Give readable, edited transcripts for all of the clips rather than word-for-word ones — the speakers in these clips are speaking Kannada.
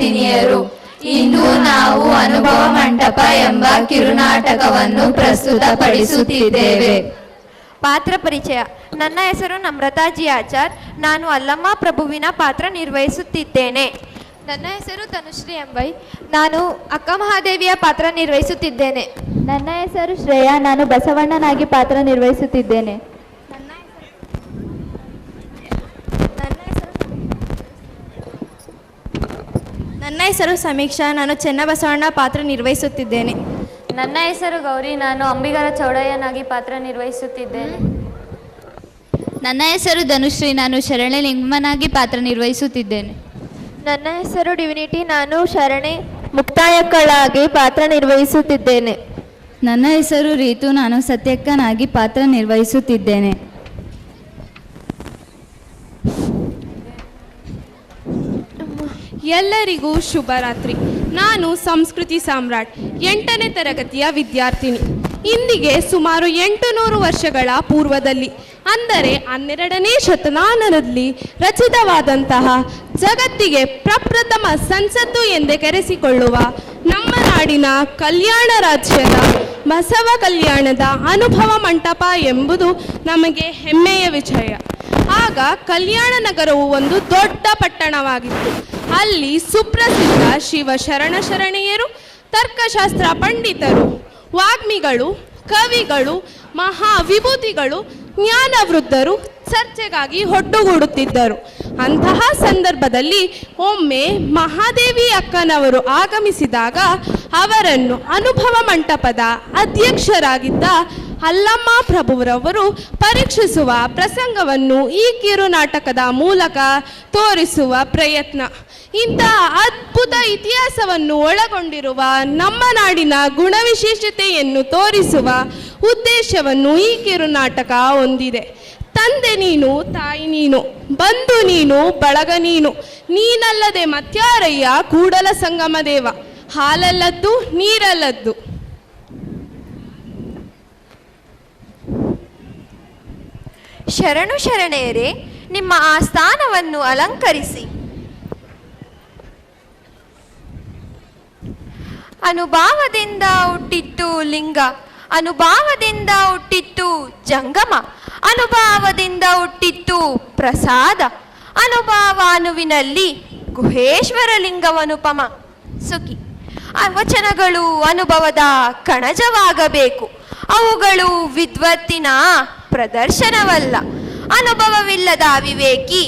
ವಿದ್ಯಾರ್ಥಿನಿಯರು. ಇಂದು ನಾವು ಅನುಭವ ಮಂಟಪ ಎಂಬ ಕಿರುನಾಟಕವನ್ನು ಪ್ರಸ್ತುತಪಡಿಸುತ್ತಿದ್ದೇವೆ. ಪಾತ್ರ ಪರಿಚಯ. ನನ್ನ ಹೆಸರು ನಮ್ರತಾ ಜಿ ಆಚಾರ್. ನಾನು ಅಲ್ಲಮ್ಮ ಪ್ರಭುವಿನ ಪಾತ್ರ ನಿರ್ವಹಿಸುತ್ತಿದ್ದೇನೆ. ನನ್ನ ಹೆಸರು ತನುಶ್ರೀ ಎಂಬೈ. ನಾನು ಅಕ್ಕ ಮಹಾದೇವಿಯ ಪಾತ್ರ ನಿರ್ವಹಿಸುತ್ತಿದ್ದೇನೆ. ನನ್ನ ಹೆಸರು ಶ್ರೇಯಾ. ನಾನು ಬಸವಣ್ಣನಾಗಿ ಪಾತ್ರ ನಿರ್ವಹಿಸುತ್ತಿದ್ದೇನೆ. ನನ್ನ ಹೆಸರು ಸಮೀಕ್ಷಾ. ನಾನು ಚೆನ್ನಬಸವಣ್ಣ ಪಾತ್ರ ನಿರ್ವಹಿಸುತ್ತಿದ್ದೇನೆ. ನನ್ನ ಹೆಸರು ಗೌರಿ. ನಾನು ಅಂಬಿಗರ ಚೌಡಯ್ಯನಾಗಿ ಪಾತ್ರ ನಿರ್ವಹಿಸುತ್ತಿದ್ದೇನೆ. ನನ್ನ ಹೆಸರು ಧನುಶ್ರೀ. ನಾನು ಶರಣೆ ಲಿಂಗಮ್ಮನಾಗಿ ಪಾತ್ರ ನಿರ್ವಹಿಸುತ್ತಿದ್ದೇನೆ. ನನ್ನ ಹೆಸರು ಡಿವಿನಿಟಿ. ನಾನು ಶರಣೆ ಮುಕ್ತಾಯಕ್ಕಳಾಗಿ ಪಾತ್ರ ನಿರ್ವಹಿಸುತ್ತಿದ್ದೇನೆ. ನನ್ನ ಹೆಸರು ರೀತು. ನಾನು ಸತ್ಯಕ್ಕನಾಗಿ ಪಾತ್ರ ನಿರ್ವಹಿಸುತ್ತಿದ್ದೇನೆ. ಎಲ್ಲರಿಗೂ ಶುಭರಾತ್ರಿ. ನಾನು ಸಂಸ್ಕೃತಿ ಸಾಮ್ರಾಟ್, 8ನೇ ತರಗತಿಯ ವಿದ್ಯಾರ್ಥಿನಿ. ಇಂದಿಗೆ ಸುಮಾರು 800 ವರ್ಷಗಳ ಪೂರ್ವದಲ್ಲಿ, ಅಂದರೆ 12ನೇ ಶತಮಾನದಲ್ಲಿ ರಚಿತವಾದಂತಹ ಜಗತ್ತಿಗೆ ಪ್ರಪ್ರಥಮ ಸಂಸತ್ತು ಎಂದೇ ಕರೆಸಿಕೊಳ್ಳುವ ನಮ್ಮ ನಾಡಿನ ಕಲ್ಯಾಣ ರಾಜ್ಯದ ಬಸವ ಕಲ್ಯಾಣದ ಅನುಭವ ಮಂಟಪ ಎಂಬುದು ನಮಗೆ ಹೆಮ್ಮೆಯ ವಿಷಯ. ಆಗ ಕಲ್ಯಾಣ ನಗರವು ಒಂದು ದೊಡ್ಡ ಪಟ್ಟಣವಾಗಿತ್ತು. ಅಲ್ಲಿ ಸುಪ್ರಸಿದ್ಧ ಶಿವ ಶರಣೆಯರು, ತರ್ಕಶಾಸ್ತ್ರ ಪಂಡಿತರು, ವಾಗ್ಮಿಗಳು, ಕವಿಗಳು, ಮಹಾವಿಭೂತಿಗಳು, ಜ್ಞಾನವೃದ್ಧರು ಚರ್ಚೆಗಾಗಿ ಒಟ್ಟುಗೂಡುತ್ತಿದ್ದರು. ಅಂತಹ ಸಂದರ್ಭದಲ್ಲಿ ಒಮ್ಮೆ ಮಹಾದೇವಿ ಅಕ್ಕನವರು ಆಗಮಿಸಿದಾಗ ಅವರನ್ನು ಅನುಭವ ಮಂಟಪದ ಅಧ್ಯಕ್ಷರಾಗಿದ್ದ ಅಲ್ಲಮ್ಮ ಪ್ರಭುರವರು ಪರೀಕ್ಷಿಸುವ ಪ್ರಸಂಗವನ್ನು ಈ ಕಿರುನಾಟಕದ ಮೂಲಕ ತೋರಿಸುವ ಪ್ರಯತ್ನ. ಇಂತಹ ಅದ್ಭುತ ಇತಿಹಾಸವನ್ನು ಒಳಗೊಂಡಿರುವ ನಮ್ಮ ನಾಡಿನ ಗುಣವಿಶೇಷತೆಯನ್ನು ತೋರಿಸುವ ಉದ್ದೇಶವನ್ನು ಈ ಕಿರುನಾಟಕ ಹೊಂದಿದೆ. ತಂದೆ ನೀನು, ತಾಯಿ ನೀನು, ಬಂಧು ನೀನು, ಬಳಗ ನೀನು, ನೀನಲ್ಲದೆ ಮತ್ಯಾರಯ್ಯ ಕೂಡಲ ಸಂಗಮ ದೇವ, ಹಾಲಲ್ಲದ್ದು ನೀರಲ್ಲದ್ದು. ಶರಣು ಶರಣೆಯರೇ, ನಿಮ್ಮ ಆ ಸ್ಥಾನವನ್ನು ಅಲಂಕರಿಸಿ. ಅನುಭಾವದಿಂದ ಹುಟ್ಟಿತ್ತು ಲಿಂಗ, ಅನುಭಾವದಿಂದ ಹುಟ್ಟಿತ್ತು ಜಂಗಮ, ಅನುಭಾವದಿಂದ ಹುಟ್ಟಿತ್ತು ಪ್ರಸಾದ, ಅನುಭವಾನುವಿನಲ್ಲಿ ಗುಹೇಶ್ವರ ಲಿಂಗವನುಪಮ ಸುಖಿ. ಆ ವಚನಗಳು ಅನುಭವದ ಕಣಜವಾಗಬೇಕು. ಅವುಗಳು ವಿದ್ವತ್ತಿನ ಪ್ರದರ್ಶನವಲ್ಲ. ಅನುಭವವಿಲ್ಲದ ವಿವೇಕಿ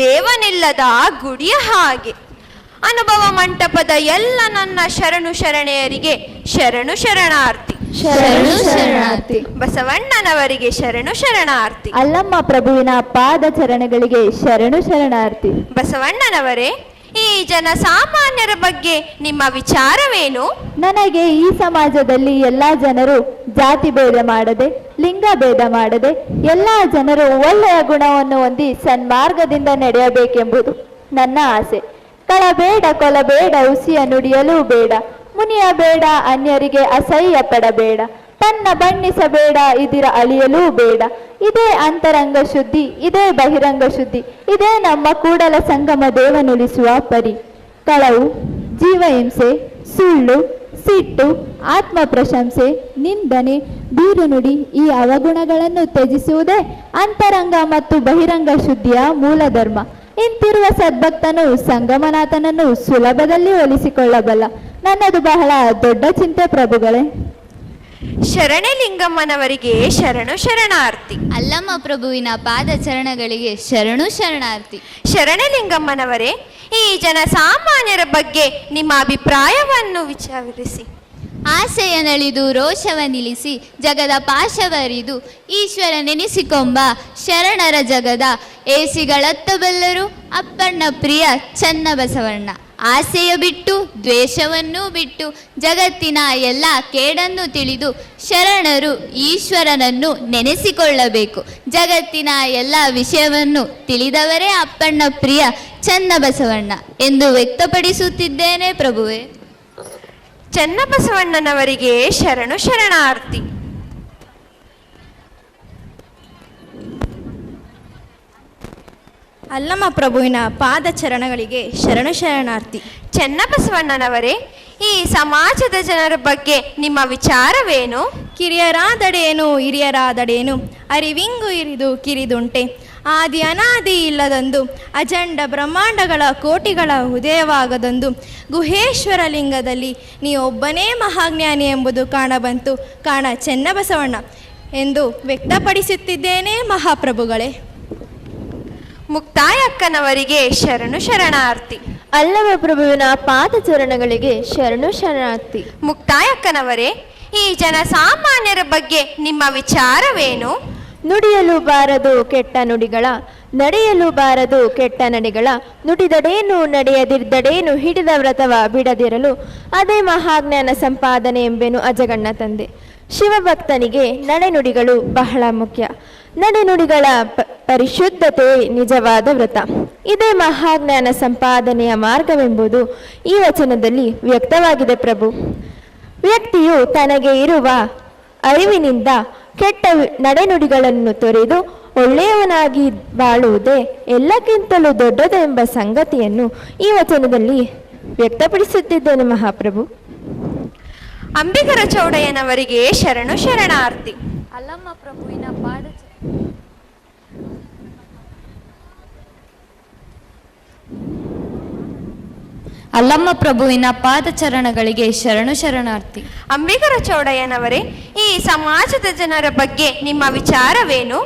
ದೇವನಿಲ್ಲದ ಗುಡಿಯ ಹಾಗೆ. ಅನುಭವ ಮಂಟಪದ ಎಲ್ಲ ನನ್ನ ಶರಣು ಶರಣೆಯರಿಗೆ ಶರಣು ಶರಣಾರ್ಥಿ. ಶರಣು ಶರಣಾರ್ಥಿ. ಬಸವಣ್ಣನವರಿಗೆ ಶರಣು ಶರಣಾರ್ಥಿ. ಅಲ್ಲಮ್ಮ ಪ್ರಭುವಿನ ಪಾದ ಚರಣಗಳಿಗೆ ಶರಣು ಶರಣಾರ್ಥಿ. ಬಸವಣ್ಣನವರೇ, ಈ ಜನಸಾಮಾನ್ಯರ ಬಗ್ಗೆ ನಿಮ್ಮ ವಿಚಾರವೇನು? ನನಗೆ ಈ ಸಮಾಜದಲ್ಲಿ ಎಲ್ಲ ಜನರು ಜಾತಿ ಭೇದ ಮಾಡದೆ, ಲಿಂಗ ಭೇದ ಮಾಡದೆ, ಎಲ್ಲ ಜನರು ಒಳ್ಳೆಯ ಗುಣವನ್ನು ಹೊಂದಿ ಸನ್ಮಾರ್ಗದಿಂದ ನಡೆಯಬೇಕೆಂಬುದು ನನ್ನ ಆಸೆ. ಕಳಬೇಡ, ಕೊಲಬೇಡ, ಹುಸಿಯ ನುಡಿಯಲೂ ಬೇಡ, ಮುನಿಯಬೇಡ, ಅನ್ಯರಿಗೆ ಅಸಹ್ಯ ಪಡಬೇಡ, ತನ್ನ ಬಣ್ಣಿಸಬೇಡ, ಇದಿರ ಅಳಿಯಲೂ ಬೇಡ. ಇದೇ ಅಂತರಂಗ ಶುದ್ಧಿ, ಇದೇ ಬಹಿರಂಗ ಶುದ್ಧಿ, ಇದೇ ನಮ್ಮ ಕೂಡಲ ಸಂಗಮ ದೇವನುಳಿಸುವ ಪರಿ. ಕಳವು, ಜೀವಹಿಂಸೆ, ಸುಳ್ಳು, ಸಿಟ್ಟು, ಆತ್ಮ ಪ್ರಶಂಸೆ, ನಿಂದನೆ, ಬೀರುನುಡಿ ಈ ಅವಗುಣಗಳನ್ನು ತ್ಯಜಿಸುವುದೇ ಅಂತರಂಗ ಮತ್ತು ಬಹಿರಂಗ ಶುದ್ಧಿಯ ಮೂಲ ಧರ್ಮ. ಇಂತಿರುವ ಸದ್ಭಕ್ತನು ಸಂಗಮನಾಥನನ್ನು ಸುಲಭದಲ್ಲಿ ಹೋಲಿಸಿಕೊಳ್ಳಬಲ್ಲ. ನನ್ನದು ಬಹಳ ದೊಡ್ಡ ಚಿಂತೆ ಪ್ರಭುಗಳೇ. ಶರಣೆ ಲಿಂಗಮ್ಮನವರಿಗೆ ಶರಣು ಶರಣಾರ್ಥಿ. ಅಲ್ಲಮ್ಮ ಪ್ರಭುವಿನ ಪಾದ ಚರಣಗಳಿಗೆ ಶರಣು ಶರಣಾರ್ಥಿ. ಶರಣೆ ಲಿಂಗಮ್ಮನವರೇ, ಈ ಜನಸಾಮಾನ್ಯರ ಬಗ್ಗೆ ನಿಮ್ಮ ಅಭಿಪ್ರಾಯವನ್ನು ವಿಚಾರಿಸಿ. ಆಸೆಯ ನಳಿದು ರೋಷವ ನಿಲ್ಲಿಸಿ ಜಗದ ಪಾಶವರಿದು ಈಶ್ವರ ನೆನೆಸಿಕೊಂಬ ಶರಣರ ಜಗದ ಏಸಿಗಳತ್ತಬಲ್ಲರು ಅಪ್ಪಣ್ಣ ಪ್ರಿಯ ಚನ್ನ ಬಸವಣ್ಣ. ಆಸೆಯ ಬಿಟ್ಟು ದ್ವೇಷವನ್ನೂ ಬಿಟ್ಟು ಜಗತ್ತಿನ ಎಲ್ಲ ಕೇಡನ್ನು ತಿಳಿದು ಶರಣರು ಈಶ್ವರನನ್ನು ನೆನೆಸಿಕೊಳ್ಳಬೇಕು. ಜಗತ್ತಿನ ಎಲ್ಲ ವಿಷಯವನ್ನು ತಿಳಿದವರೇ ಅಪ್ಪಣ್ಣ ಪ್ರಿಯ ಚನ್ನ ಬಸವಣ್ಣ ಎಂದು ವ್ಯಕ್ತಪಡಿಸುತ್ತಿದ್ದೇನೆ ಪ್ರಭುವೇ. ಚನ್ನಬಸವಣ್ಣನವರಿಗೆ ಶರಣು ಶರಣಾರ್ಥಿ. ಅಲ್ಲಮ್ಮ ಪ್ರಭುವಿನ ಪಾದಚರಣಗಳಿಗೆ ಶರಣು ಶರಣಾರ್ಥಿ. ಚೆನ್ನಬಸವಣ್ಣನವರೇ, ಈ ಸಮಾಜದ ಜನರ ಬಗ್ಗೆ ನಿಮ್ಮ ವಿಚಾರವೇನು? ಕಿರಿಯರಾದಡೇನು ಹಿರಿಯರಾದಡೇನು ಅರಿವಿಂಗು ಇರಿದು ಕಿರಿದುಂಟೆ. ಆದಿ ಅನಾದಿ ಇಲ್ಲದೊಂದು ಅಜಂಡ ಬ್ರಹ್ಮಾಂಡಗಳ ಕೋಟಿಗಳ ಉದಯವಾಗದೊಂದು ಗುಹೇಶ್ವರ ಲಿಂಗದಲ್ಲಿ ನೀ ಒಬ್ಬನೇ ಮಹಾಜ್ಞಾನಿ ಎಂಬುದು ಕಾಣಬಂತು ಕಾಣ ಚೆನ್ನಬಸವಣ್ಣ ಎಂದು ವ್ಯಕ್ತಪಡಿಸುತ್ತಿದ್ದೇನೆ ಮಹಾಪ್ರಭುಗಳೇ. ಮುಕ್ತಾಯ ಅಕ್ಕನವರಿಗೆ ಶರಣು ಶರಣಾರ್ಥಿ. ಅಲ್ಲಮ ಪ್ರಭುವಿನ ಪಾದಚರಣಗಳಿಗೆ ಶರಣು ಶರಣಾರ್ಥಿ. ಮುಕ್ತಾಯ ಅಕ್ಕನವರೇ, ಈ ಜನಸಾಮಾನ್ಯರ ಬಗ್ಗೆ ನಿಮ್ಮ ವಿಚಾರವೇನು? ನುಡಿಯಲು ಬಾರದು ಕೆಟ್ಟ ನುಡಿಗಳ, ನಡೆಯಲು ಬಾರದು ಕೆಟ್ಟ ನಡೆಗಳ, ನುಡಿದಡೇನು ನಡೆಯದಿದ್ದಡೇನು ಹಿಡಿದ ವ್ರತವ ಬಿಡದಿರಲು ಅದೇ ಮಹಾಜ್ಞಾನ ಸಂಪಾದನೆ ಎಂಬೆನು ಅಜಗಣ್ಣ ತಂದೆ. ಶಿವಭಕ್ತನಿಗೆ ನಡೆನುಡಿಗಳು ಬಹಳ ಮುಖ್ಯ. ನಡೆನುಡಿಗಳ ಪರಿಶುದ್ಧತೆ ನಿಜವಾದ ವ್ರತ. ಇದೇ ಮಹಾಜ್ಞಾನ ಸಂಪಾದನೆಯ ಮಾರ್ಗವೆಂಬುದು ಈ ವಚನದಲ್ಲಿ ವ್ಯಕ್ತವಾಗಿದೆ ಪ್ರಭು. ವ್ಯಕ್ತಿಯು ತನಗೆ ಇರುವ ಅರಿವಿನಿಂದ ಕೆಟ್ಟ ನಡೆನುಡಿಗಳನ್ನು ತೊರೆದು ಒಳ್ಳೆಯವನಾಗಿ ಬಾಳುವುದೇ ಎಲ್ಲಕ್ಕಿಂತಲೂ ದೊಡ್ಡದು ಎಂಬ ಸಂಗತಿಯನ್ನು ಈ ವಚನದಲ್ಲಿ ವ್ಯಕ್ತಪಡಿಸುತ್ತಿದ್ದೇನೆ ಮಹಾಪ್ರಭು. ಅಂಬಿಗರ ಚೌಡಯ್ಯನವರಿಗೆ ಶರಣು ಶರಣಾರ್ಥಿ. ಅಲ್ಲಮ್ಮ ಪ್ರಭುವಿನ ಅಲ್ಲಮ್ಮ ಪ್ರಭುವಿನ ಪಾದಚರಣಗಳಿಗೆ ಶರಣು ಶರಣಾರ್ಥಿ. ಅಂಬಿಗರ ಚೌಡಯ್ಯನವರೇ, ಈ ಸಮಾಜದ ಜನರ ಬಗ್ಗೆ ನಿಮ್ಮ ವಿಚಾರವೇನು?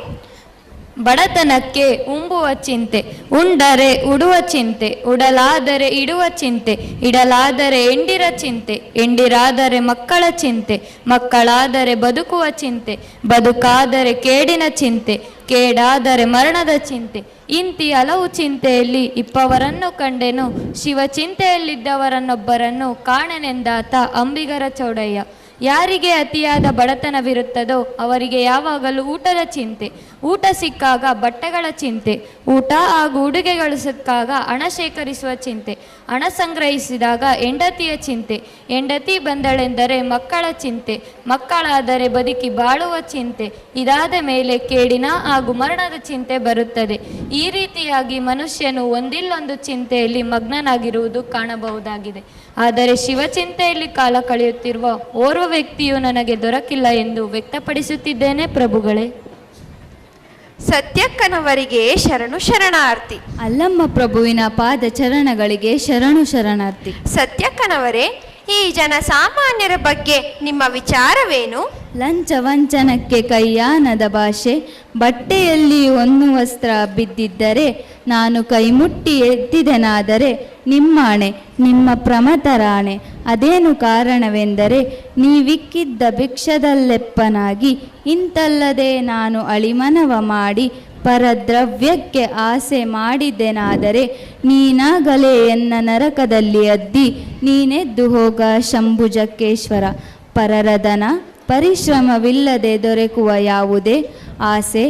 ಬಡತನಕ್ಕೆ ಉಂಬುವ ಚಿಂತೆ, ಉಂಡರೆ ಉಡುವ ಚಿಂತೆ, ಉಡಲಾದರೆ ಇಡುವ ಚಿಂತೆ, ಇಡಲಾದರೆ ಎಂಡಿರ ಚಿಂತೆ, ಎಂಡಿರಾದರೆ ಮಕ್ಕಳ ಚಿಂತೆ, ಮಕ್ಕಳಾದರೆ ಬದುಕುವ ಚಿಂತೆ, ಬದುಕಾದರೆ ಕೇಡಿನ ಚಿಂತೆ, ಕೇಡಾದರೆ ಮರಣದ ಚಿಂತೆ. ಇಂತಿ ಹಲವು ಚಿಂತೆಯಲ್ಲಿ ಇಪ್ಪವರನ್ನು ಕಂಡೆನು, ಶಿವ ಚಿಂತೆಯಲ್ಲಿದ್ದವರನ್ನೊಬ್ಬರನ್ನು ಕಾಣೆನೆಂದಾತ ಅಂಬಿಗರ ಚೌಡಯ್ಯ. ಯಾರಿಗೆ ಅತಿಯಾದ ಬಡತನವಿರುತ್ತದೋ ಅವರಿಗೆ ಯಾವಾಗಲೂ ಊಟದ ಚಿಂತೆ, ಊಟ ಸಿಕ್ಕಾಗ ಬಟ್ಟೆಗಳ ಚಿಂತೆ, ಊಟ ಹಾಗೂ ಉಡುಗೆಗಳು ಸಿಕ್ಕಾಗ ಹಣ ಶೇಖರಿಸುವ ಚಿಂತೆ, ಹಣ ಸಂಗ್ರಹಿಸಿದಾಗ ಹೆಂಡತಿಯ ಚಿಂತೆ, ಹೆಂಡತಿ ಬಂದಳೆಂದರೆ ಮಕ್ಕಳ ಚಿಂತೆ, ಮಕ್ಕಳಾದರೆ ಬದುಕಿ ಬಾಳುವ ಚಿಂತೆ, ಇದಾದ ಮೇಲೆ ಕೇಡಿನ ಹಾಗೂ ಮರಣದ ಚಿಂತೆ ಬರುತ್ತದೆ. ಈ ರೀತಿಯಾಗಿ ಮನುಷ್ಯನು ಒಂದಿಲ್ಲೊಂದು ಚಿಂತೆಯಲ್ಲಿ ಮಗ್ನನಾಗಿರುವುದು ಕಾಣಬಹುದಾಗಿದೆ. ಆದರೆ ಶಿವಚಿಂತೆಯಲ್ಲಿ ಕಾಲ ಕಳೆಯುತ್ತಿರುವ ಓರ್ವ ವ್ಯಕ್ತಿಯು ನನಗೆ ದೊರಕಿಲ್ಲ ಎಂದು ವ್ಯಕ್ತಪಡಿಸುತ್ತಿದ್ದೇನೆ ಪ್ರಭುಗಳೇ. ಸತ್ಯಕ್ಕನವರಿಗೆ ಶರಣು ಶರಣಾರ್ಥಿ. ಅಲ್ಲಮ್ಮ ಪ್ರಭುವಿನ ಪಾದಚರಣಗಳಿಗೆ ಶರಣು ಶರಣಾರ್ಥಿ. ಸತ್ಯಕ್ಕನವರೇ, ಈ ಜನಸಾಮಾನ್ಯರ ಬಗ್ಗೆ ನಿಮ್ಮ ವಿಚಾರವೇನು? ಲಂಚ ವಂಚನಕ್ಕೆ ಕೈಯಾನದ ಭಾಷೆ, ಬಟ್ಟೆಯಲ್ಲಿ ಒಂದು ವಸ್ತ್ರ ಬಿದ್ದಿದ್ದರೆ ನಾನು ಕೈಮುಟ್ಟಿ ಎತ್ತಿದೆನಾದರೆ ನಿಮ್ಮಾಣೆ ನಿಮ್ಮ ಪ್ರಮತರಾಣೆ. ಅದೇನು ಕಾರಣವೆಂದರೆ ನೀವಿಕ್ಕಿದ್ದ ಭಿಕ್ಷದಲ್ಲೆಪ್ಪನಾಗಿ ಇಂತಲ್ಲದೆ ನಾನು ಅಳಿಮನವ ಮಾಡಿ ಪರದ್ರವ್ಯಕ್ಕೆ ಆಸೆ ಮಾಡಿದ್ದೆನಾದರೆ ನೀನಾಗಲೇ ಎನ್ನ ನರಕದಲ್ಲಿ ಅದ್ದಿ ನೀನೆದ್ದು ಹೋಗ ಶಂಭುಜಕ್ಕೇಶ್ವರ. ಪರರದನ ಪರಿಶ್ರಮವಿಲ್ಲದೆ ದೊರಕುವ ಯಾವುದೇ ಆಸೆ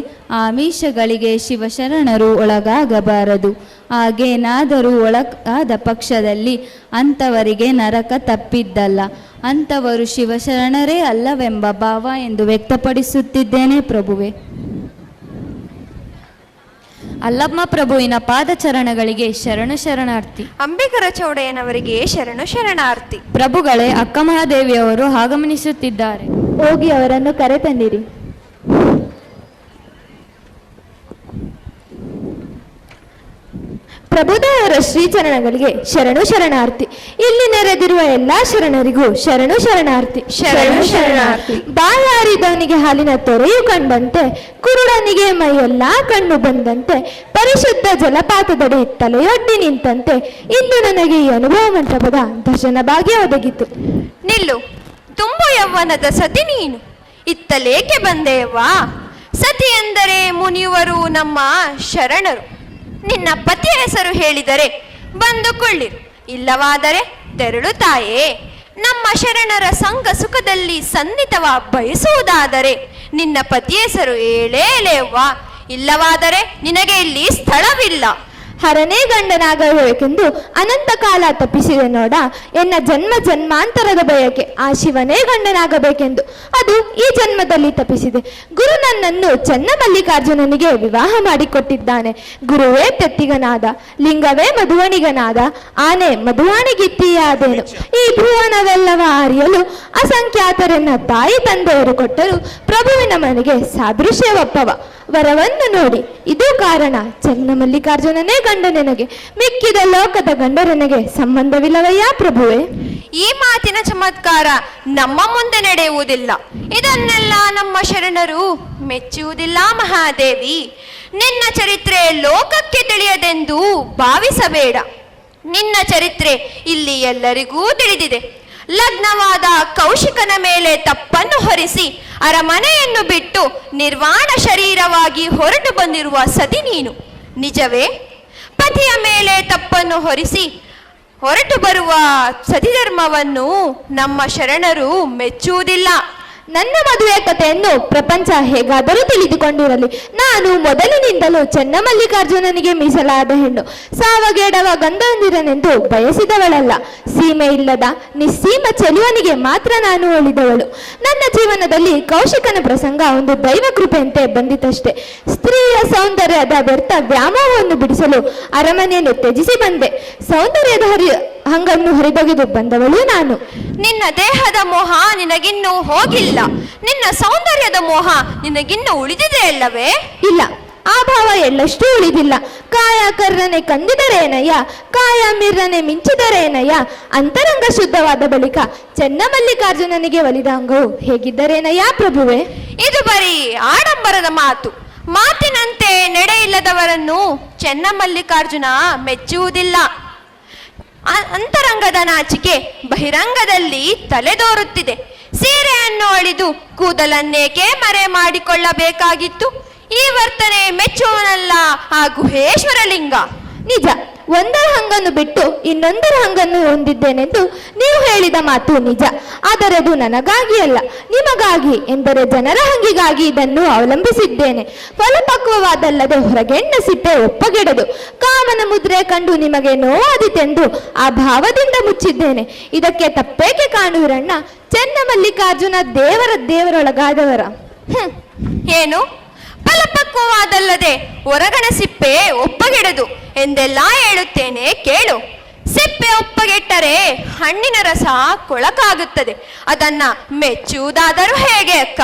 ಆಮಿಷಗಳಿಗೆ ಶಿವಶರಣರು ಒಳಗಾಗಬಾರದು. ಹಾಗೇನಾದರೂ ಒಳಗಾದ ಪಕ್ಷದಲ್ಲಿ ಅಂಥವರಿಗೆ ನರಕ ತಪ್ಪಿದ್ದಲ್ಲ, ಅಂಥವರು ಶಿವಶರಣರೇ ಅಲ್ಲವೆಂಬ ಭಾವ ಎಂದು ವ್ಯಕ್ತಪಡಿಸುತ್ತಿದ್ದೇನೆ ಪ್ರಭುವೆ. ಅಲ್ಲಮ್ಮ ಪ್ರಭುವಿನ ಪಾದಚರಣಗಳಿಗೆ ಶರಣು ಶರಣಾರ್ಥಿ. ಅಂಬಿಗರ ಚೌಡಯ್ಯನವರಿಗೆ ಶರಣು ಶರಣಾರ್ಥಿ. ಪ್ರಭುಗಳೇ, ಅಕ್ಕಮಹಾದೇವಿಯವರು ಆಗಮನಿಸುತ್ತಿದ್ದಾರೆ. ಹೋಗಿ ಅವರನ್ನು ಕರೆತಂದಿರಿ. ಪ್ರಭುದೇವರ ಶ್ರೀಚರಣಗಳಿಗೆ ಶರಣು ಶರಣಾರ್ಥಿ. ಇಲ್ಲಿ ನೆರೆದಿರುವ ಎಲ್ಲಾ ಶರಣರಿಗೂ ಶರಣು ಶರಣಾರ್ಥಿ. ಶರಣು ಶರಣಾರ್ಥಿ. ಬಾಯಾರಿದವನಿಗೆ ಹಾಲಿನ ತೊರೆಯು ಕಂಡಂತೆ, ಕುರುಡನಿಗೆ ಮೈಯೆಲ್ಲಾ ಕಣ್ಣು ಬಂದಂತೆ, ಪರಿಶುದ್ಧ ಜಲಪಾತದಡಿ ತಲೆಯೊಡ್ಡಿ ನಿಂತಂತೆ ಇಂದು ನನಗೆ ಈ ಅನುಭವ ಮಂಟಪದ ದರ್ಶನ ಭಾಗ್ಯ ಒದಗಿತು. ನಿಲ್ಲು, ತುಂಬು ಯೌವನದ ಸತಿ ನೀನು, ಇತ್ತಲೇಕೆ ಬಂದೆಯವ್ವಾ? ಸತಿ ಎಂದರೆ ಮುನಿಯವರು ನಮ್ಮ ಶರಣರು. ನಿನ್ನ ಪತಿಯ ಹೆಸರು ಹೇಳಿದರೆ ಬಂದುಕೊಳ್ಳಿರು, ಇಲ್ಲವಾದರೆ ತೆರಳು ತಾಯೇ. ನಮ್ಮ ಶರಣರ ಸಂಘ ಸುಖದಲ್ಲಿ ಸನ್ನಿಹಿತವ ಬಯಸುವುದಾದರೆ ನಿನ್ನ ಪತಿಯ ಹೆಸರು ಹೇಳೇಲೇವ್ವ, ಇಲ್ಲವಾದರೆ ನಿನಗೆ ಇಲ್ಲಿ ಸ್ಥಳವಿಲ್ಲ. ಹರನೇ ಗಂಡನಾಗಬೇಕೆಂದು ಅನಂತ ಕಾಲ ತಪ್ಪಿಸಿದೆ ನೋಡ ಎನ್ನ ಜನ್ಮ ಜನ್ಮಾಂತರದ ಬಯಕೆ ಆ ಶಿವನೇ ಗಂಡನಾಗಬೇಕೆಂದು ಅದು ಈ ಜನ್ಮದಲ್ಲಿ ತಪ್ಪಿಸಿದೆ. ಗುರು ನನ್ನನ್ನು ಚನ್ನಮಲ್ಲಿಕಾರ್ಜುನನಿಗೆ ವಿವಾಹ ಮಾಡಿಕೊಟ್ಟಿದ್ದಾನೆ. ಗುರುವೇ ತೆತ್ತಿಗನಾದ, ಲಿಂಗವೇ ಮಧುವಣಿಗನಾದ, ಆನೆ ಮಧುವಾಣಿಗಿತ್ತಿಯಾದೇನು. ಈ ಭುವನವೆಲ್ಲವ ಅರಿಯಲು ಅಸಂಖ್ಯಾತರೆನ್ನ ತಾಯಿ ತಂದೆಯರು ಕೊಟ್ಟರು, ಪ್ರಭುವಿನ ಮನೆಗೆ ಸಾದೃಶ್ಯವಪ್ಪವ. ವರವನ್ನು ನೋಡಿ ಇದು ಕಾರಣ, ಚನ್ನಮಲ್ಲಿಕಾರ್ಜುನನೇ ಗಂಡ ನನಗೆ, ಮಿಕ್ಕಿದ ಲೋಕದ ಗಂಡರನಿಗೆ ಸಂಬಂಧವಿಲ್ಲವಯ್ಯ ಪ್ರಭುವೇ. ಈ ಮಾತಿನ ಚಮತ್ಕಾರ ನಮ್ಮ ಮುಂದೆ ನಡೆಯುವುದಿಲ್ಲ. ಇದನ್ನೆಲ್ಲ ನಮ್ಮ ಶರಣರು ಮೆಚ್ಚುವುದಿಲ್ಲ ಮಹಾದೇವಿ. ನಿನ್ನ ಚರಿತ್ರೆ ಲೋಕಕ್ಕೆ ತಿಳಿಯದೆಂದು ಭಾವಿಸಬೇಡ. ನಿನ್ನ ಚರಿತ್ರೆ ಇಲ್ಲಿ ಎಲ್ಲರಿಗೂ ತಿಳಿದಿದೆ. ಲಗ್ನವಾದ ಕೌಶಿಕನ ಮೇಲೆ ತಪ್ಪನ್ನು ಹೊರಿಸಿ ಅರಮನೆಯನ್ನು ಬಿಟ್ಟು ನಿರ್ವಾಣ ಶರೀರವಾಗಿ ಹೊರಟು ಬಂದಿರುವ ಸತಿ ನೀನು, ನಿಜವೇ? ಪತಿಯ ಮೇಲೆ ತಪ್ಪನ್ನು ಹೊರಿಸಿ ಹೊರಟು ಬರುವ ಸತಿಧರ್ಮವನ್ನು ನಮ್ಮ ಶರಣರು ಮೆಚ್ಚುವುದಿಲ್ಲ. ನನ್ನ ಮದುವೆ ಕಥೆಯನ್ನು ಪ್ರಪಂಚ ಹೇಗಾದರೂ ತಿಳಿದುಕೊಂಡಿರಲಿ. ನಾನು ಮೊದಲಿನಿಂದಲೂ ಚನ್ನಮಲ್ಲಿಕಾರ್ಜುನನಿಗೆ ಮೀಸಲಾದ ಹೆಣ್ಣು, ಸಾವಗೇಡವ ಗಂಧಂದಿರನೆಂದು ಬಯಸಿದವಳಲ್ಲ. ಸೀಮೆ ಇಲ್ಲದ ನಿಸ್ಸೀಮ ಚೆಲುವನಿಗೆ ಮಾತ್ರ ನಾನು ಒಲಿದವಳು. ನನ್ನ ಜೀವನದಲ್ಲಿ ಕೌಶಿಕನ ಪ್ರಸಂಗ ಒಂದು ದೈವ ಕೃಪೆಯಂತೆ ಬಂದಿತಷ್ಟೇ. ಸ್ತ್ರೀಯ ಸೌಂದರ್ಯದ ವ್ಯರ್ಥ ವ್ಯಾಮೋಹವನ್ನು ಬಿಡಿಸಲು ಅರಮನೆಯನ್ನು ತ್ಯಜಿಸಿ ಬಂದೆ. ಸೌಂದರ್ಯದ ಹಂಗನ್ನು ಹರಿದೊಗೆದು ಬಂದವಳು ನಾನು. ನಿನ್ನ ದೇಹದ ಮೋಹ ನಿನಗಿನ್ನೂ ಹೋಗಿಲ್ಲ. ನಿನ್ನ ಸೌಂದರ್ಯದ ಮೋಹ ನಿನಗಿನ್ನೂ ಉಳಿದಿದೆ ಅಲ್ಲವೇ? ಇಲ್ಲ, ಆ ಭಾವ ಎಳ್ಳಷ್ಟೂ ಉಳಿದಿಲ್ಲ. ಕಾಯ ಕರ್ರನೆ ಕಂದಿದರೇನಯ್ಯ, ಕಾಯ ಮಿರ್ರನೆ ಮಿಂಚಿದರೇನಯ್ಯ. ಅಂತರಂಗ ಶುದ್ಧವಾದ ಬಳಿಕ ಚನ್ನಮಲ್ಲಿಕಾರ್ಜುನನಿಗೆ ಒಲಿದ ಅಂಗವು ಹೇಗಿದ್ದರೇನಯ್ಯ ಪ್ರಭುವೆ? ಇದು ಬರೀ ಆಡಂಬರದ ಮಾತು. ಮಾತಿನಂತೆ ನಡೆ ಇಲ್ಲದವರನ್ನು ಚನ್ನಮಲ್ಲಿಕಾರ್ಜುನ ಮೆಚ್ಚುವುದಿಲ್ಲ. ಅಂತರಂಗದ ನಾಚಿಕೆ ಬಹಿರಂಗದಲ್ಲಿ ತಲೆದೋರುತ್ತಿದೆ. ಸೀರೆಯನ್ನು ಅಳಿದು ಕೂದಲನ್ನೇಕೆ ಮರೆ ಮಾಡಿಕೊಳ್ಳಬೇಕಾಗಿತ್ತು? ಈ ವರ್ತನೆ ಮೆಚ್ಚುವನಲ್ಲ ಆ ಗುಹೇಶ್ವರ ಲಿಂಗ. ನಿಜ, ಒಂದರ ಹಂಗನ್ನು ಬಿಟ್ಟು ಇನ್ನೊಂದರ ಹಂಗನ್ನು ಹೊಂದಿದ್ದೇನೆಂದು ನೀವು ಹೇಳಿದ ಮಾತು ನಿಜ. ಆದರೆ ಅದು ನನಗಾಗಿ ಅಲ್ಲ, ನಿಮಗಾಗಿ, ಎಂದರೆ ಜನರ ಹಂಗಿಗಾಗಿ ಇದನ್ನು ಅವಲಂಬಿಸಿದ್ದೇನೆ. ಫಲಪಕ್ವವಾದಲ್ಲದೆ ಹೊರಗೆಣ್ಣ ಸಿಟ್ಟೆ ಒಪ್ಪಗೆಡದು. ಕಾಮನ ಮುದ್ರೆ ಕಂಡು ನಿಮಗೆ ನೋವಾದಿತೆಂದು ಆ ಭಾವದಿಂದ ಮುಚ್ಚಿದ್ದೇನೆ. ಇದಕ್ಕೆ ತಪ್ಪೇಕೆ ಕಾಣುವಿರಣ್ಣ? ಚನ್ನಮಲ್ಲಿಕಾರ್ಜುನ ದೇವರೊಳಗಾದವರ. ಏನು? ಫಲಪಕ್ವವಾದಲ್ಲದೆ ಹೊರಗಣ ಸಿಪ್ಪೆ ಒಪ್ಪಗೆಡದು ಎಂದೆಲ್ಲ ಹೇಳುತ್ತೇನೆ ಕೇಳು. ಸಿಪ್ಪೆ ಒಪ್ಪಗೆಟ್ಟರೆ ಹಣ್ಣಿನ ರಸ ಕೊಳಕಾಗುತ್ತದೆ. ಅದನ್ನ ಮೆಚ್ಚುವುದಾದರೂ ಹೇಗೆ ಅಕ್ಕ?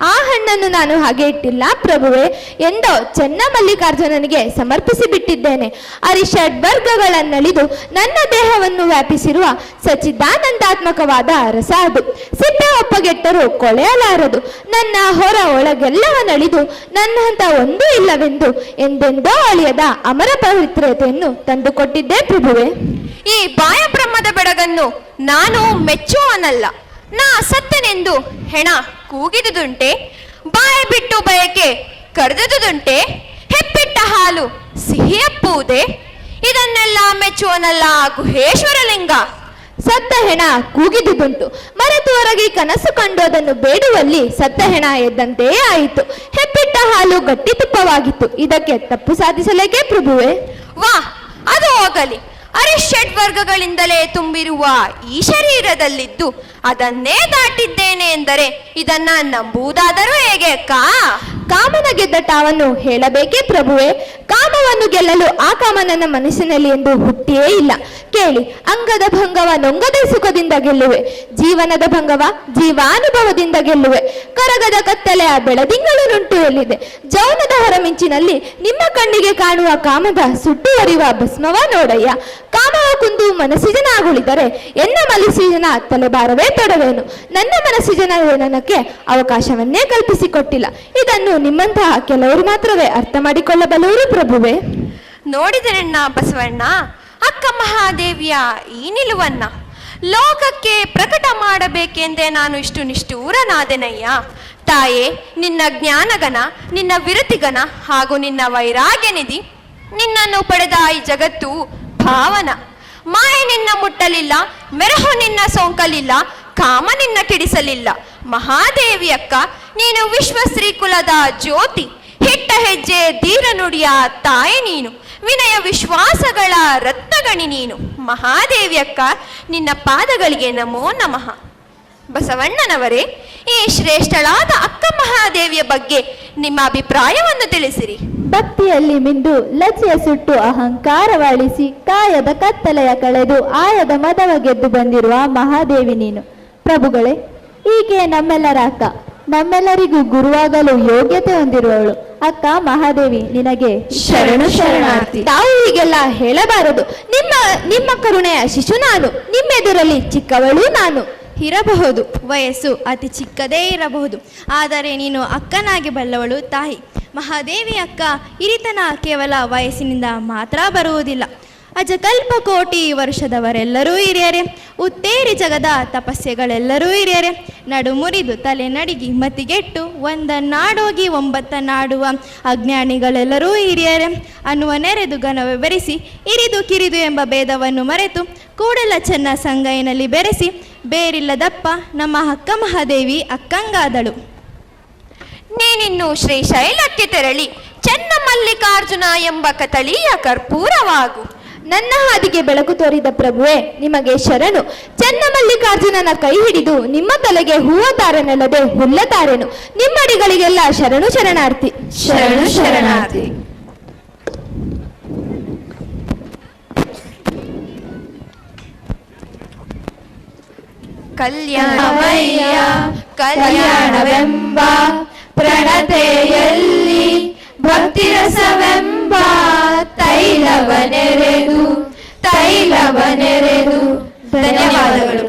ಆ ಹಣ್ಣನ್ನು ನಾನು ಹಾಗೆ ಇಟ್ಟಿಲ್ಲ ಪ್ರಭುವೆ. ಎಂದೋ ಚನ್ನಮಲ್ಲಿಕಾರ್ಜುನನಿಗೆ ಸಮರ್ಪಿಸಿ ಬಿಟ್ಟಿದ್ದೇನೆ. ಅರಿಷಡ್ವರ್ಗಗಳನ್ನಳಿದು ನನ್ನ ದೇಹವನ್ನು ವ್ಯಾಪಿಸಿರುವ ಸಚ್ಚಿದಾನಂದಾತ್ಮಕವಾದ ರಸ ಅದು. ಸಿಪ್ಪೆ ಒಪ್ಪಗೆಟ್ಟರೂ ಕೊಳೆಯಲಾರದು. ನನ್ನ ಹೊರ ಒಳಗೆಲ್ಲವನ್ನಳಿದು ನನ್ನ ಹಂತ ಒಂದೂ ಇಲ್ಲವೆಂದು ಎಂದೆಂದೋ ಅಳಿಯದ ಅಮರ ಪವಿತ್ರತೆಯನ್ನು ತಂದುಕೊಟ್ಟಿದ್ದೆ ಪ್ರಭುವೆ. ಈ ಬಾಯ ಬ್ರಹ್ಮದ ಬೆಳಗನ್ನು ನಾನು ಮೆಚ್ಚುವನಲ್ಲ. ನಾ ಸತ್ತನೆಂದು ಹೆಣ ಕೂಗಿದುದುಂಟೆ, ಬಾಯ ಬಿಟ್ಟು ಬಯಕೆ ಕರೆದುದುಂಟೆ, ಹೆಪ್ಪಿಟ್ಟ ಹಾಲು ಸಿಹಿಯಪ್ಪುವುದೇ? ಇದನ್ನೆಲ್ಲ ಮೆಚ್ಚುವನಲ್ಲ ಗುಹೇಶ್ವರ ಲಿಂಗ. ಸತ್ತ ಹೆಣ ಕೂಗಿದುದುಂಟು, ಮರೆತು ಹೊರಗೆ ಕನಸು ಕಂಡು ಅದನ್ನು ಬೇಡುವಲ್ಲಿ ಸತ್ತ ಹೆಣ ಎದ್ದಂತೆಯೇ ಆಯಿತು. ಹೆಪ್ಪಿಟ್ಟ ಹಾಲು ಗಟ್ಟಿ ತುಪ್ಪವಾಗಿತ್ತು. ಇದಕ್ಕೆ ತಪ್ಪು ಸಾಧಿಸಲೇಕೆ ಪ್ರಭುವೆ? ವಾ, ಅದು ಹೋಗಲಿ. ಅರಿಷಡ್ವರ್ಗಗಳಿಂದಲೇ ತುಂಬಿರುವ ಈ ಶರೀರದಲ್ಲಿದ್ದು ಅದನ್ನೇ ದಾಟಿದ್ದೇನೆ ಎಂದರೆ ಇದನ್ನ ನಂಬುವುದಾದರೂ ಹೇಗೆ ಅಕ್ಕ? ಕಾಮನ ಗೆದ್ದ ಟಾವನ್ನು ಹೇಳಬೇಕೇ ಪ್ರಭುವೆ? ಕಾಮವನ್ನು ಗೆಲ್ಲಲು ಆ ಕಾಮನನ ಮನಸ್ಸಿನಲ್ಲಿ ಎಂದು ಹುಟ್ಟಿಯೇ ಇಲ್ಲ. ಕೇಳಿ, ಅಂಗದ ಭಂಗವ ನೊಂಗದ ಸುಖದಿಂದ ಗೆಲ್ಲುವೆ, ಜೀವನದ ಭಂಗವ ಜೀವಾನುಭವದಿಂದ ಗೆಲ್ಲುವೆ. ಕರಗದ ಕತ್ತಲೆಯ ಬೆಳದಿಂಗಳು ನುಂಟು ಎಲ್ಲಿದೆ, ಜೌನದ ಹೊರಮಿಂಚಿನಲ್ಲಿ ನಿಮ್ಮ ಕಣ್ಣಿಗೆ ಕಾಣುವ ಕಾಮದ ಸುಟ್ಟುವರಿಯುವ ಭಸ್ಮವ ನೋಡಯ್ಯ. ಕಾಮವ ಕುಂದು ಮನಸ್ಸಿಜನಾಗುಳಿದರೆ ಎನ್ನ ಮನಸ್ಸಿಜನ ತಲೆಬಾರವೇ ತೊಡವೇನು. ನನ್ನ ಮನಸ್ಸಿಜನ ಏನನಕ್ಕೆ ಅವಕಾಶವನ್ನೇ ಕಲ್ಪಿಸಿಕೊಟ್ಟಿಲ್ಲ. ಇದನ್ನು ನಿಮ್ಮಂತಹ ಕೆಲವರು ಮಾತ್ರವೇ ಅರ್ಥ ಮಾಡಿಕೊಳ್ಳಬಲ್ಲವರು ಪ್ರಭುವೆ. ನೋಡಿದರೆಣ್ಣ ಬಸವಣ್ಣ, ಅಕ್ಕ ಮಹಾದೇವಿಯ ಈ ನಿಲುವನ್ನ ಲೋಕಕ್ಕೆ ಪ್ರಕಟ ಮಾಡಬೇಕೆಂದೇ ನಾನು ಇಷ್ಟು ನಿಷ್ಠೂರನಾದೆನಯ್ಯ. ತಾಯೇ, ನಿನ್ನ ಜ್ಞಾನಗಣ, ನಿನ್ನ ವಿರತಿಗಣ ಹಾಗೂ ನಿನ್ನ ವೈರಾಗ್ಯ ನಿಧಿ, ನಿನ್ನನ್ನು ಪಡೆದ ಈ ಜಗತ್ತು ಭಾವನ. ಮಾಯೆ ನಿನ್ನ ಮುಟ್ಟಲಿಲ್ಲ, ಮೆರಹು ನಿನ್ನ ಸೋಂಕಲಿಲ್ಲ, ಕಾಮ ನಿನ್ನ ಕೆಡಿಸಲಿಲ್ಲ. ಮಹಾದೇವಿ ಅಕ್ಕ, ನೀನು ವಿಶ್ವಶ್ರೀ ಕುಲದ ಜ್ಯೋತಿ, ಹಿಟ್ಟ ಹೆಜ್ಜೆ ಧೀರ ನುಡಿಯ ತಾಯಿ ನೀನು. ವಿನಯ ವಿಶ್ವಾಸಗಳ ರತ್ನಗಣಿ ನೀನು. ಮಹಾದೇವಿಯಕ್ಕ, ನಿನ್ನ ಪಾದಗಳಿಗೆ ನಮೋ ನಮಃ. ಬಸವಣ್ಣನವರೇ, ಈ ಶ್ರೇಷ್ಠಳಾದ ಅಕ್ಕ ಮಹಾದೇವಿಯ ಬಗ್ಗೆ ನಿಮ್ಮ ಅಭಿಪ್ರಾಯವನ್ನು ತಿಳಿಸಿರಿ. ಭಕ್ತಿಯಲ್ಲಿ ಮಿಂದು ಲಜ್ಜೆಯ ಸುಟ್ಟು ಅಹಂಕಾರವಾಳಿಸಿ ಕಾಯದ ಕತ್ತಲೆಯ ಕಳೆದು ಆಯದ ಮದವ ಗೆದ್ದು ಬಂದಿರುವ ಮಹಾದೇವಿ ನೀನು. ಪ್ರಭುಗಳೇ, ಈಕೆ ನಮ್ಮೆಲ್ಲರ ಅಕ್ಕ, ನಮ್ಮೆಲ್ಲರಿಗೂ ಗುರುವಾಗಲು ಯೋಗ್ಯತೆ ಹೊಂದಿರುವವಳು. ಅಕ್ಕ ಮಹಾದೇವಿ, ನಿನಗೆ ಶರಣು ಶರಣಾರ್ಥಿ. ತಾವು ಹೀಗೆಲ್ಲ ಹೇಳಬಾರದು. ನಿಮ್ಮ ಕರುಣೆಯ ಶಿಶು ನಾನು, ನಿಮ್ಮೆದುರಲ್ಲಿ ಚಿಕ್ಕವಳು ನಾನು. ಇರಬಹುದು, ವಯಸ್ಸು ಅತಿ ಚಿಕ್ಕದೇ ಇರಬಹುದು, ಆದರೆ ನೀನು ಅಕ್ಕನಾಗಿ ಬಲ್ಲವಳು ತಾಯಿ. ಮಹಾದೇವಿ ಅಕ್ಕ, ಹಿರಿತನ ಕೇವಲ ವಯಸ್ಸಿನಿಂದ ಮಾತ್ರ ಬರುವುದಿಲ್ಲ. ಅಜಕಲ್ಪ ಕೋಟಿ ವರ್ಷದವರೆಲ್ಲರೂ ಹಿರಿಯರೇ, ಉತ್ತೇರಿ ಜಗದ ತಪಸ್ಯೆಗಳೆಲ್ಲರೂ ಹಿರಿಯರೇ. ನಡು ಮುರಿದು ತಲೆ ನಡಿಗಿ ಮತಿಗೆಟ್ಟು ಒಂದನ್ನಾಡೋಗಿ ಒಂಬತ್ತನ್ನಾಡುವ ಅಜ್ಞಾನಿಗಳೆಲ್ಲರೂ ಹಿರಿಯರೇ ಅನ್ನುವ ನೆರೆದು ಘನವೇ ಬೆರೆಸಿ ಇರಿದು ಕಿರಿದು ಎಂಬ ಭೇದವನ್ನು ಮರೆತು ಕೂಡಲ ಚೆನ್ನ ಸಂಗೈನಲ್ಲಿ ಬೆರೆಸಿ ಬೇರಿಲ್ಲದಪ್ಪ ನಮ್ಮ ಅಕ್ಕ ಮಹಾದೇವಿ ಅಕ್ಕಂಗಾದಳು. ನೀನಿನ್ನು ಶ್ರೀಶೈಲಕ್ಕೆ ತೆರಳಿ ಚೆನ್ನ ಮಲ್ಲಿಕಾರ್ಜುನ ಎಂಬ ಕತಳಿಯ ಕರ್ಪೂರವಾಗು. ನನ್ನ ಹಾದಿಗೆ ಬೆಳಕು ತೋರಿದ ಪ್ರಭುವೇ, ನಿಮಗೆ ಶರಣು. ಚೆನ್ನ ಮಲ್ಲಿಕಾರ್ಜುನನ ಕೈ ಹಿಡಿದು ನಿಮ್ಮ ತಲೆಗೆ ಹೂವ ತಾರನಲ್ಲದೆ ಹುಲ್ಲ ತಾರೆನು. ನಿಮ್ಮಡಿಗಳಿಗೆಲ್ಲ ಶರಣು ಶರಣಾರ್ಥಿ. ಶರಣು ಶರಣಾರ್ಥಿ. ಕಲ್ಯಾಣಮಯ್ಯ ಕಲ್ಯಾಣವೆಂಬ ಪ್ರಣತೆಯಲ್ಲಿ ಭಕ್ತಿರಸವೆಂಬ ತೈಲವನೆರೆದು ಧನ್ಯವಾದಗಳು.